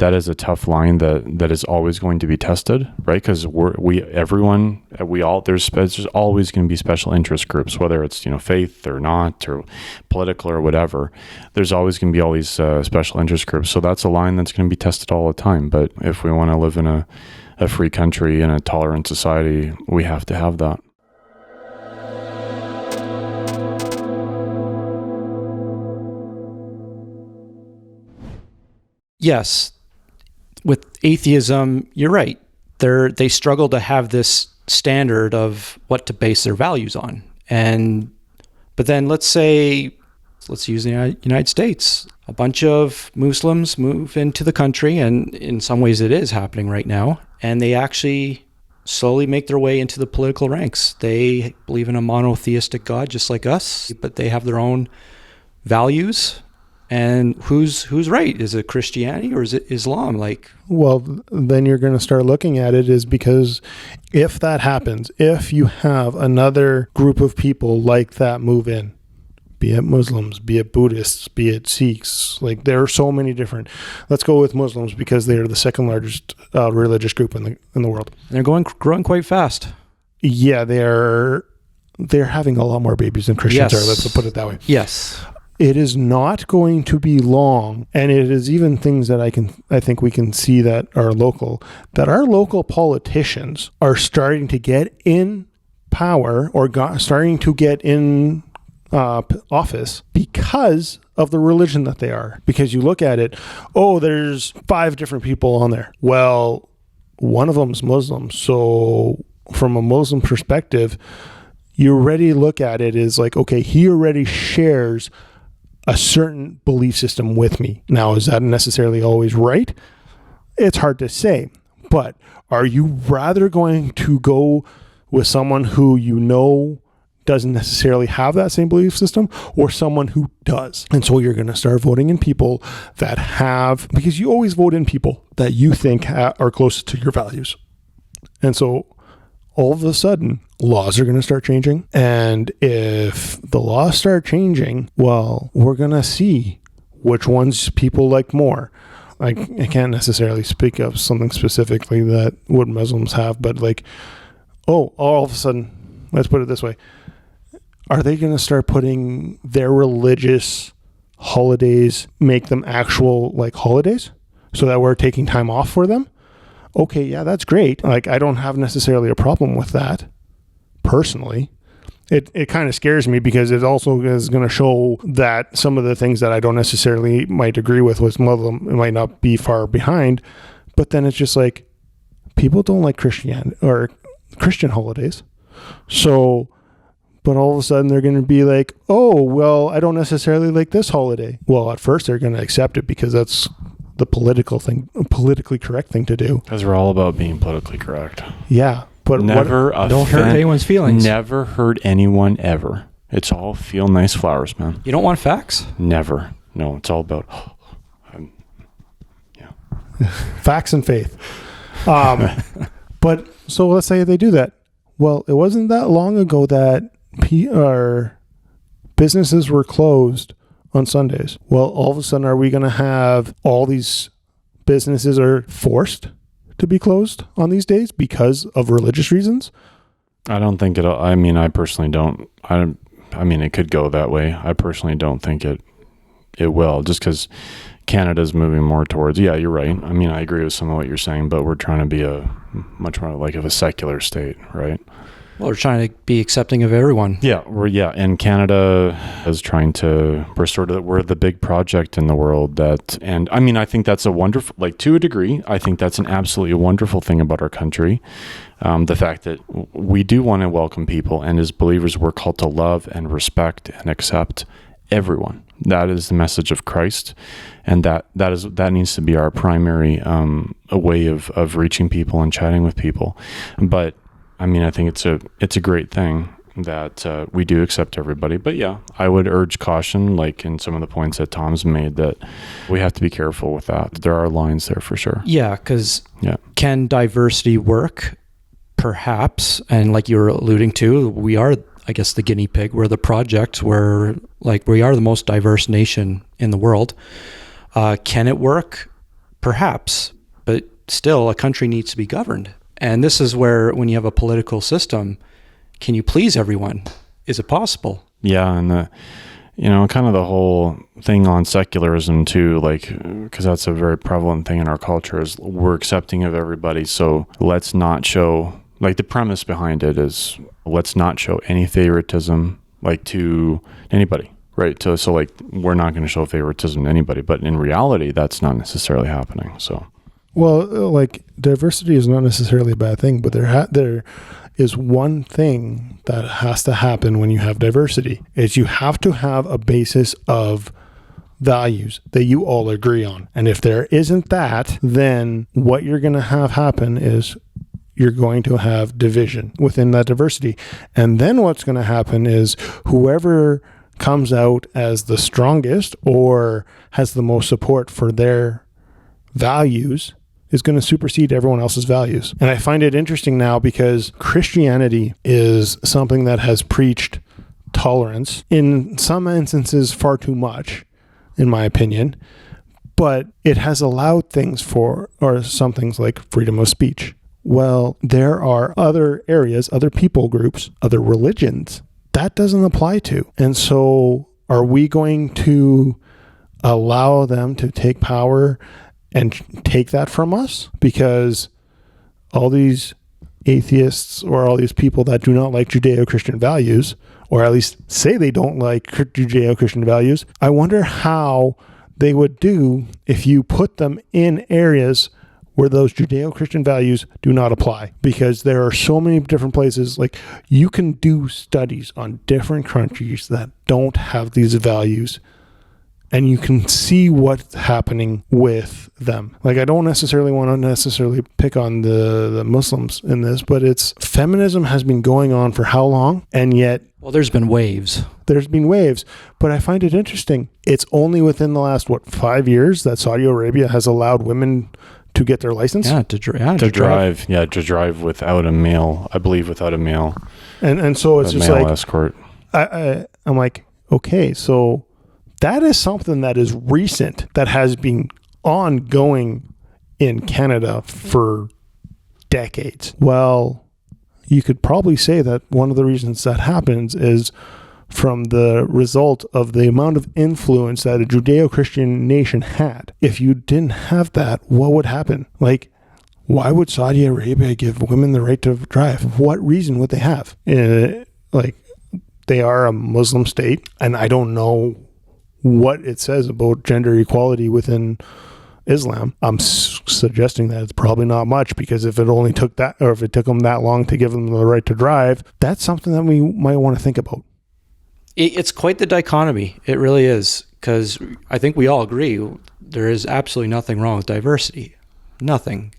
that is a tough line that is always going to be tested, right? Because there's always going to be special interest groups, whether it's, faith or not, or political or whatever. There's always going to be all these special interest groups. So that's a line that's going to be tested all the time. But if we want to live in a free country and a tolerant society, we have to have that. Yes, with atheism, you're right. They struggle to have this standard of what to base their values on. But then let's use the United States. A bunch of Muslims move into the country, and in some ways it is happening right now, and they actually slowly make their way into the political ranks. They believe in a monotheistic God just like us, but they have their own values. And who's right? Is it Christianity or is it Islam? Well, then you're going to start looking at it is because if that happens, if you have another group of people like that move in, be it Muslims, be it Buddhists, be it Sikhs, there are so many different. Let's go with Muslims because they are the second largest religious group in the world. And they're growing quite fast. Yeah, they're having a lot more babies than Christians are. Let's put it that way. Yes. It is not going to be long, and it is even things that I think we can see that are local, that our local politicians are starting to get in power or starting to get in office because of the religion that they are. Because you look at it, there's 5 different people on there. Well, one of them's Muslim, so from a Muslim perspective, you already look at it as okay, he already shares a certain belief system with me. Now, is that necessarily always right? It's hard to say, but are you rather going to go with someone who doesn't necessarily have that same belief system or someone who does? And so you're going to start voting in people that have, because you always vote in people that you think are closest to your values. And so all of a sudden, laws are going to start changing. And if the laws start changing, well, we're going to see which ones people like more. I can't necessarily speak of something specifically that what Muslims have, but all of a sudden, let's put it this way. Are they going to start putting their religious holidays, make them actual holidays so that we're taking time off for them? Okay, yeah, that's great. I don't have necessarily a problem with that, personally. It kind of scares me because it also is going to show that some of the things that I don't necessarily might agree with Muslim, it might not be far behind. But then it's just people don't like Christian holidays. So, but all of a sudden they're going to be I don't necessarily like this holiday. Well, at first they're going to accept it because that's the politically correct thing to do. Because we're all about being politically correct. Yeah, but don't hurt anyone's feelings. Never hurt anyone ever. It's all feel nice flowers, man. You don't want facts? Never. No, it's all about facts and faith. But so let's say they do that. Well, it wasn't that long ago that our businesses were closed on Sundays. Well, all of a sudden, are we going to have all these businesses are forced to be closed on these days because of religious reasons? I don't think it'll. I mean, I personally don't. I mean, it could go that way. I personally don't think it will, just because Canada's moving more towards. Yeah, you're right. I mean, I agree with some of what you're saying, but we're trying to be a much more of a secular state, right? Well, we're trying to be accepting of everyone. Yeah, and Canada is trying to. We're the big project in the world and I mean, I think that's a wonderful, to a degree. I think that's an absolutely wonderful thing about our country. The fact that we do want to welcome people, and as believers, we're called to love and respect and accept everyone. That is the message of Christ, and that needs to be our primary a way of reaching people and chatting with people. But I mean, I think it's a great thing that we do accept everybody. But yeah, I would urge caution, in some of the points that Tom's made, that we have to be careful with that. There are lines there for sure. Yeah, because can diversity work? Perhaps. And like you were alluding to, we are, I guess, the guinea pig. We're the project where, we are the most diverse nation in the world. Can it work? Perhaps, but still a country needs to be governed. And this is where, when you have a political system, can you please everyone? Is it possible? Yeah, and kind of the whole thing on secularism too, like, because that's a very prevalent thing in our culture, is we're accepting of everybody. So let's not show, like, the premise behind it is, let's not show any favoritism, like, to anybody, right? So like, we're not going to show favoritism to anybody, but in reality, that's not necessarily happening. So, well, like, diversity is not necessarily a bad thing, but there is one thing that has to happen when you have diversity, is you have to have a basis of values that you all agree on. And if there isn't that, then what you're going to have happen is you're going to have division within that diversity. And then what's going to happen is whoever comes out as the strongest or has the most support for their values is going to supersede everyone else's values. And I find it interesting now because Christianity is something that has preached tolerance, in some instances far too much, in my opinion, but it has allowed some things like freedom of speech. Well, there are other areas, other people groups, other religions that doesn't apply to. And so are we going to allow them to take power and take that from us? Because all these atheists or all these people that do not like Judeo-Christian values, or at least say they don't like Judeo-Christian values, I wonder how they would do if you put them in areas where those Judeo-Christian values do not apply. Because there are so many different places, like, you can do studies on different countries that don't have these values, and you can see what's happening with them. Like, I don't necessarily want to pick on the Muslims in this, but feminism has been going on for how long? And yet... Well, there's been waves. But I find it interesting. It's only within the last, 5 years that Saudi Arabia has allowed women to get their license? Yeah, to drive. Yeah, to drive without a male, I believe, without a male. And so it's just male like... escort. I'm like, okay, so... that is something that is recent, that has been ongoing in Canada for decades. Well, you could probably say that one of the reasons that happens is from the result of the amount of influence that a Judeo-Christian nation had. If you didn't have that, what would happen? Like, why would Saudi Arabia give women the right to drive? What reason would they have? They are a Muslim state, and I don't know what it says about gender equality within Islam. I'm suggesting that it's probably not much, because if it only took that, or if it took them that long to give them the right to drive, that's something that we might want to think about. It's quite the dichotomy. It really is, because I think we all agree there is absolutely nothing wrong with diversity. Nothing.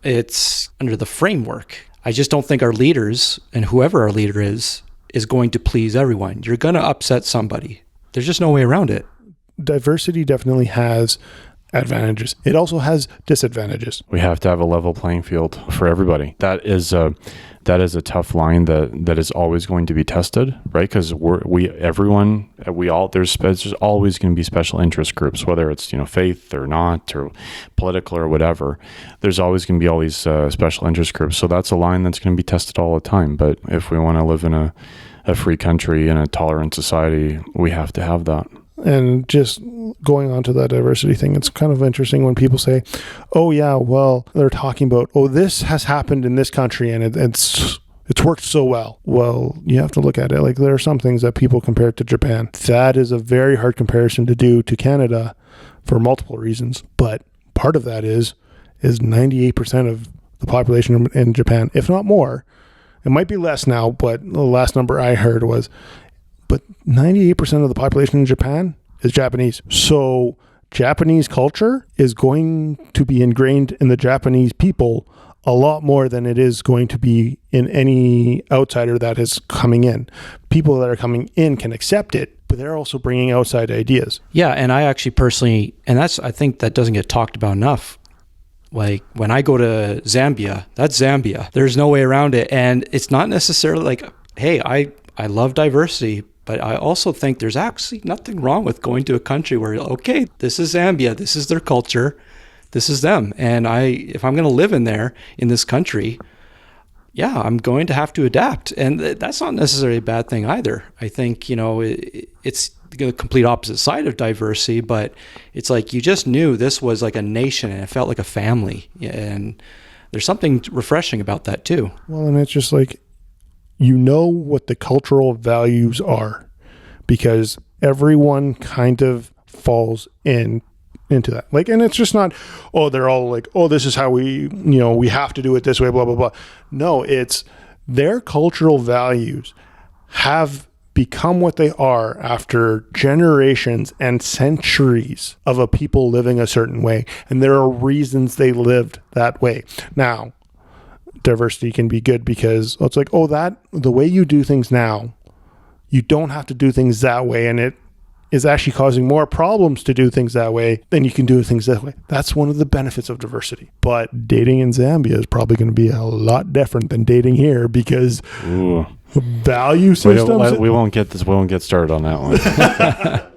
It's under the framework. I just don't think our leaders, and whoever our leader is going to please everyone. You're going to upset somebody. There's just no way around it. Diversity definitely has advantages. It also has disadvantages. We have to have a level playing field for everybody. That is a tough line that is always going to be tested, right? Because there's always going to be special interest groups, whether it's faith or not, or political or whatever. There's always going to be all these special interest groups. So that's a line that's going to be tested all the time. But if we want to live in a free country and a tolerant society, we have to have that. And just going on to that diversity thing, it's kind of interesting when people say, oh yeah, well, they're talking about, oh, this has happened in this country and it's worked so well. Well, you have to look at it. Like, there are some things that people compare it to Japan. That is a very hard comparison to do to Canada for multiple reasons. But part of that is 98% of the population in Japan, if not more. It might be less now, but the last number I heard was, but 98% of the population in Japan is Japanese. So Japanese culture is going to be ingrained in the Japanese people a lot more than it is going to be in any outsider that is coming in. People that are coming in can accept it, but they're also bringing outside ideas. Yeah, and I actually personally, and I think that doesn't get talked about enough. Like, when I go to Zambia, that's Zambia. There's no way around it. And it's not necessarily like, hey, I love diversity, but I also think there's actually nothing wrong with going to a country where, okay, this is Zambia, this is their culture. this is them. And if I'm going to live in this country, yeah, I'm going to have to adapt. And that's not necessarily a bad thing either. I think, it's the complete opposite side of diversity, but it's like you just knew this was like a nation and it felt like a family. And there's something refreshing about that too. Well, and it's just like, what the cultural values are, because everyone kind of falls into that. Like, and it's just not, they're all like, this is how we have to do it this way, blah, blah, blah. No, it's their cultural values have become what they are after generations and centuries of a people living a certain way. And there are reasons they lived that way. Now, diversity can be good because it's like, the way you do things now, you don't have to do things that way. And it is actually causing more problems to do things that way than you can do things that way. That's one of the benefits of diversity. But dating in Zambia is probably going to be a lot different than dating here because value systems. We won't get started on that one.